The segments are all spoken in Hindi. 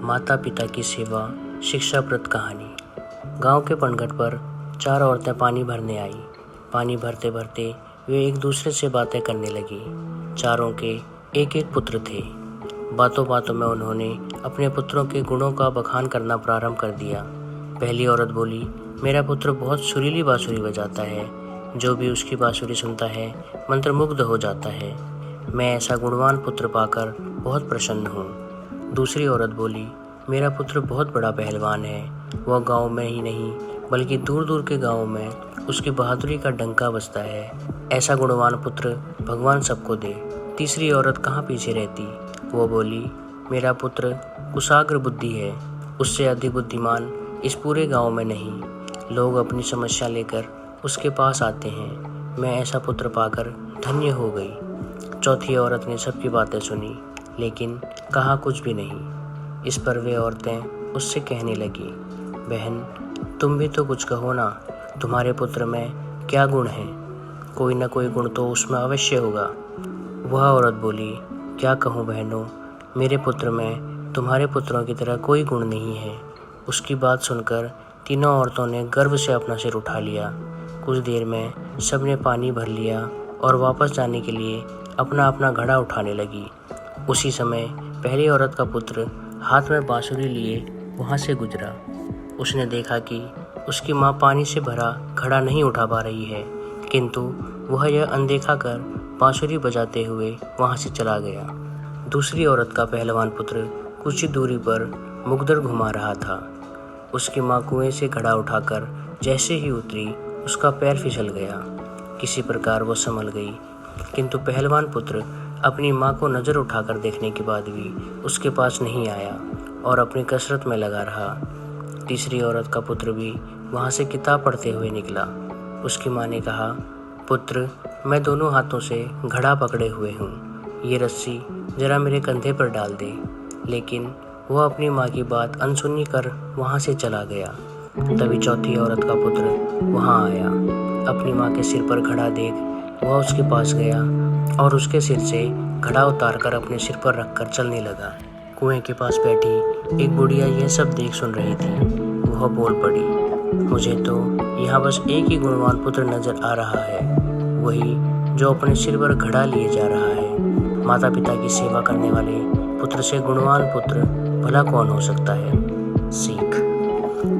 माता पिता की सेवा शिक्षाप्रद कहानी। गांव के पनघट पर 4 औरतें पानी भरने आई। पानी भरते भरते वे एक दूसरे से बातें करने लगी। चारों के एक एक पुत्र थे। बातों बातों में उन्होंने अपने पुत्रों के गुणों का बखान करना प्रारंभ कर दिया। पहली औरत बोली, मेरा पुत्र बहुत सुरीली बांसुरी बजाता है। जो भी उसकी बांसुरी सुनता है मंत्रमुग्ध हो जाता है। मैं ऐसा गुणवान पुत्र पाकर बहुत प्रसन्न हूँ। दूसरी औरत बोली, मेरा पुत्र बहुत बड़ा पहलवान है। वह गांव में ही नहीं बल्कि दूर दूर के गांवों में उसकी बहादुरी का डंका बजता है। ऐसा गुणवान पुत्र भगवान सबको दे। तीसरी औरत कहाँ पीछे रहती। वो बोली, मेरा पुत्र कुशाग्र बुद्धि है। उससे अधिक बुद्धिमान इस पूरे गांव में नहीं। लोग अपनी समस्या लेकर उसके पास आते हैं। मैं ऐसा पुत्र पाकर धन्य हो गई। चौथी औरत ने सबकी बातें सुनी लेकिन कहा कुछ भी नहीं। इस पर वे औरतें उससे कहने लगी, बहन तुम भी तो कुछ कहो ना। तुम्हारे पुत्र में क्या गुण है? कोई न कोई गुण तो उसमें अवश्य होगा। वह औरत बोली, क्या कहूँ बहनों, मेरे पुत्र में तुम्हारे पुत्रों की तरह कोई गुण नहीं है। उसकी बात सुनकर तीनों औरतों ने गर्व से अपना सिर उठा लिया। कुछ देर में सबने पानी भर लिया और वापस जाने के लिए अपना अपना घड़ा उठाने लगी। उसी समय पहली औरत का पुत्र हाथ में बांसुरी लिए वहाँ से गुजरा। उसने देखा कि उसकी माँ पानी से भरा घड़ा नहीं उठा पा रही है, किंतु वह यह अनदेखा कर बांसुरी बजाते हुए वहाँ से चला गया। दूसरी औरत का पहलवान पुत्र कुछ ही दूरी पर मुगदर घुमा रहा था। उसकी माँ कुएं से घड़ा उठाकर जैसे ही उतरी उसका पैर फिसल गया। किसी प्रकार वो संभल गई, किंतु पहलवान पुत्र अपनी माँ को नज़र उठाकर देखने के बाद भी उसके पास नहीं आया और अपनी कसरत में लगा रहा। तीसरी औरत का पुत्र भी वहाँ से किताब पढ़ते हुए निकला। उसकी माँ ने कहा, पुत्र मैं दोनों हाथों से घड़ा पकड़े हुए हूँ, ये रस्सी जरा मेरे कंधे पर डाल दे। लेकिन वह अपनी माँ की बात अनसुनी कर वहाँ से चला गया। तभी चौथी औरत का पुत्र वहाँ आया। अपनी माँ के सिर पर घड़ा देख वह उसके पास गया और उसके सिर से घड़ा उतारकर अपने सिर पर रखकर चलने लगा। कुएं के पास बैठी एक बुढ़िया यह सब देख सुन रही थी। वह बोल पड़ी, मुझे तो यहाँ बस एक ही गुणवान पुत्र नजर आ रहा है, वही जो अपने सिर पर घड़ा लिए जा रहा है। माता पिता की सेवा करने वाले पुत्र से गुणवान पुत्र भला कौन हो सकता है। सीख,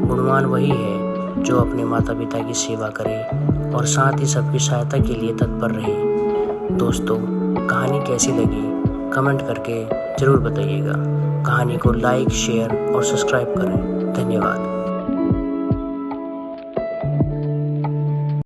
गुणवान वही है जो अपने माता पिता की सेवा करे और साथ ही सबकी सहायता के लिए तत्पर रहे। दोस्तों, कहानी कैसी लगी कमेंट करके ज़रूर बताइएगा। कहानी को लाइक, शेयर और सब्सक्राइब करें। धन्यवाद।